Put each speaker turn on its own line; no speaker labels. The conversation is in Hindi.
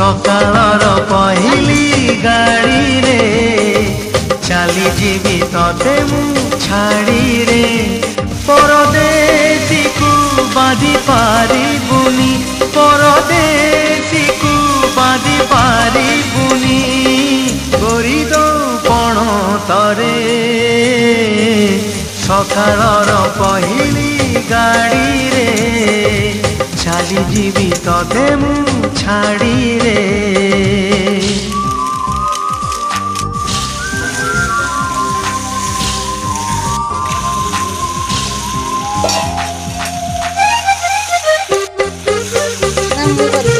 सकाळर पहिली गाड़ी रे चली जीवी तते मु छाड़ी रे परदेसी को बांधी पारिबुनी परदेसी को बांधी पारिबुनी गोरी दो पण तरे सकाळर पहिली गाड़ी रे चली जीवी तते मु छाड़ी रे
Number